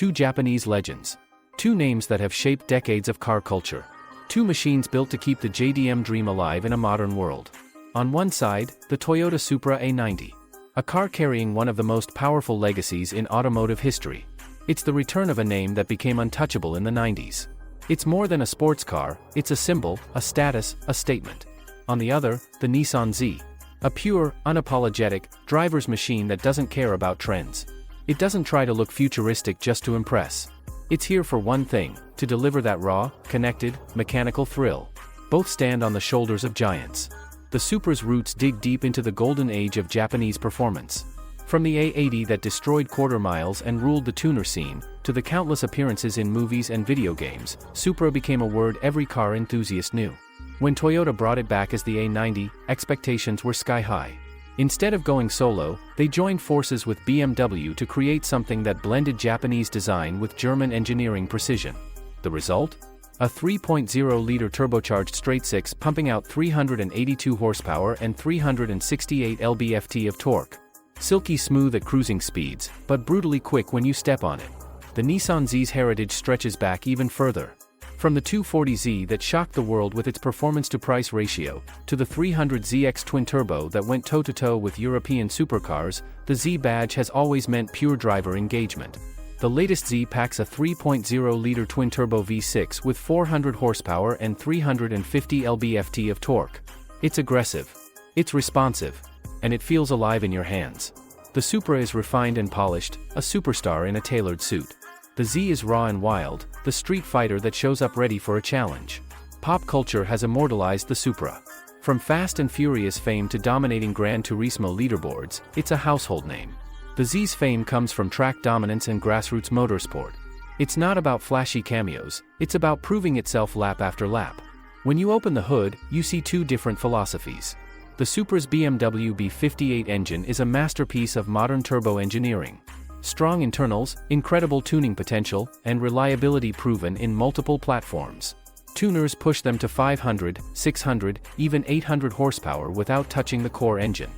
two Japanese legends. Two names that have shaped decades of car culture. Two machines built to keep the JDM dream alive in a modern world. On one side, the Toyota Supra A90. A car carrying one of the most powerful legacies in automotive history. It's the return of a name that became untouchable in the 90s. It's more than a sports car, it's a symbol, a status, a statement. On the other, the Nissan Z. A pure, unapologetic, driver's machine that doesn't care about trends. It doesn't try to look futuristic just to impress. It's here for one thing, to deliver that raw, connected, mechanical thrill. Both stand on the shoulders of giants. The Supra's roots dig deep into the golden age of Japanese performance. From the A80 that destroyed quarter miles and ruled the tuner scene, to the countless appearances in movies and video games, Supra became a word every car enthusiast knew. When Toyota brought it back as the A90, expectations were sky high. Instead of going solo, they joined forces with BMW to create something that blended Japanese design with German engineering precision. The result? A 3.0-liter turbocharged straight-six pumping out 382 horsepower and 368 lb-ft of torque. Silky smooth at cruising speeds, but brutally quick when you step on it. The Nissan Z's heritage stretches back even further. From the 240Z that shocked the world with its performance-to-price ratio, to the 300ZX twin-turbo that went toe-to-toe with European supercars, the Z badge has always meant pure driver engagement. The latest Z packs a 3.0-liter twin-turbo V6 with 400 horsepower and 350 lb-ft of torque. It's aggressive. It's responsive. And it feels alive in your hands. The Supra is refined and polished, a superstar in a tailored suit. The Z is raw and wild, the street fighter that shows up ready for a challenge. Pop culture has immortalized the Supra. From Fast and Furious fame to dominating Gran Turismo leaderboards, it's a household name. The Z's fame comes from track dominance and grassroots motorsport. It's not about flashy cameos, it's about proving itself lap after lap. When you open the hood, you see two different philosophies. The Supra's BMW B58 engine is a masterpiece of modern turbo engineering. Strong internals, incredible tuning potential, and reliability proven in multiple platforms. Tuners push them to 500, 600, even 800 horsepower without touching the core engine.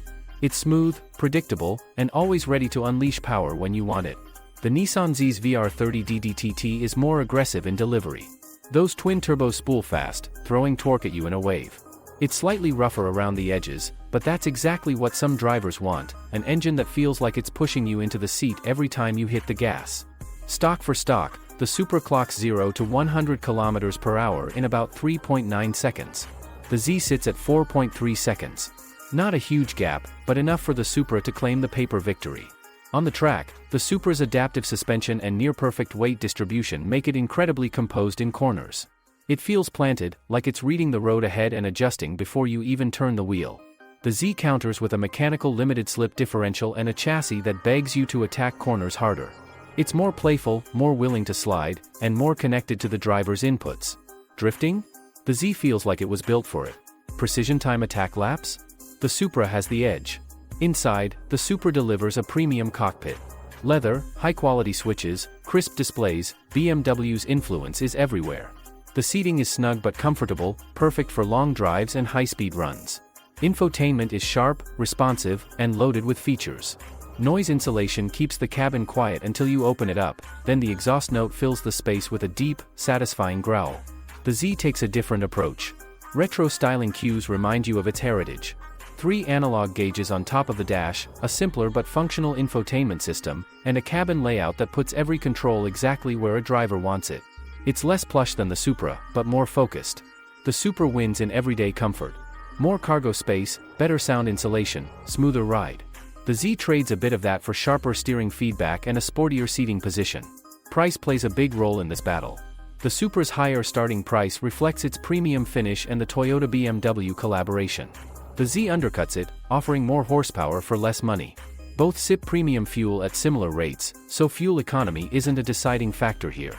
It's smooth, predictable, and always ready to unleash power when you want it. The Nissan Z's VR30 DDTT is more aggressive in delivery. Those twin turbos spool fast, throwing torque at you in a wave. It's slightly rougher around the edges, but that's exactly what some drivers want, an engine that feels like it's pushing you into the seat every time you hit the gas. Stock for stock, the Supra clocks 0 to 100 km per hour in about 3.9 seconds. The Z sits at 4.3 seconds. Not a huge gap, but enough for the Supra to claim the paper victory. On the track, the Supra's adaptive suspension and near-perfect weight distribution make it incredibly composed in corners. It feels planted, like it's reading the road ahead and adjusting before you even turn the wheel. The Z counters with a mechanical limited slip differential and a chassis that begs you to attack corners harder. It's more playful, more willing to slide, and more connected to the driver's inputs. Drifting? The Z feels like it was built for it. Precision time attack laps? The Supra has the edge. Inside, the Supra delivers a premium cockpit. Leather, high-quality switches, crisp displays, BMW's influence is everywhere. The seating is snug but comfortable, perfect for long drives and high-speed runs. Infotainment is sharp, responsive, and loaded with features. Noise insulation keeps the cabin quiet until you open it up, then the exhaust note fills the space with a deep, satisfying growl. The Z takes a different approach. Retro styling cues remind you of its heritage. 3 analog gauges on top of the dash, a simpler but functional infotainment system, and a cabin layout that puts every control exactly where a driver wants it. It's less plush than the Supra, but more focused. The Supra wins in everyday comfort. More cargo space, better sound insulation, smoother ride. The Z trades a bit of that for sharper steering feedback and a sportier seating position. Price plays a big role in this battle. The Supra's higher starting price reflects its premium finish and the Toyota BMW collaboration. The Z undercuts it, offering more horsepower for less money. Both sip premium fuel at similar rates, so fuel economy isn't a deciding factor here.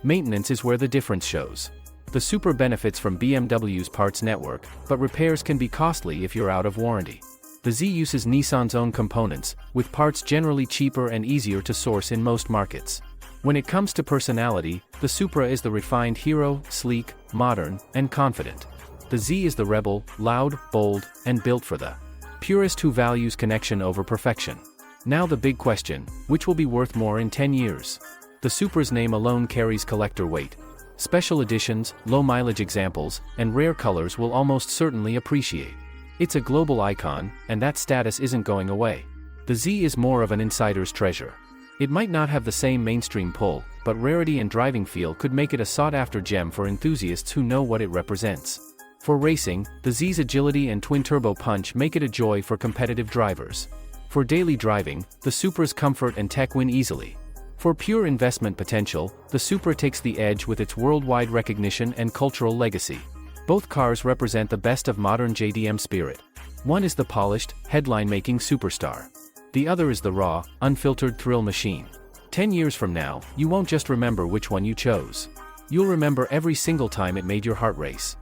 Maintenance is where the difference shows. The Supra benefits from BMW's parts network, but repairs can be costly if you're out of warranty. The Z uses Nissan's own components, with parts generally cheaper and easier to source in most markets. When it comes to personality, the Supra is the refined hero, sleek, modern, and confident. The Z is the rebel, loud, bold, and built for the purist who values connection over perfection. Now the big question, which will be worth more in 10 years? The Supra's name alone carries collector weight. Special editions, low-mileage examples, and rare colors will almost certainly appreciate. It's a global icon, and that status isn't going away. The Z is more of an insider's treasure. It might not have the same mainstream pull, but rarity and driving feel could make it a sought-after gem for enthusiasts who know what it represents. For racing, the Z's agility and twin-turbo punch make it a joy for competitive drivers. For daily driving, the Supra's comfort and tech win easily. For pure investment potential, the Supra takes the edge with its worldwide recognition and cultural legacy. Both cars represent the best of modern JDM spirit. One is the polished, headline-making superstar. The other is the raw, unfiltered thrill machine. 10 years from now, you won't just remember which one you chose. You'll remember every single time it made your heart race.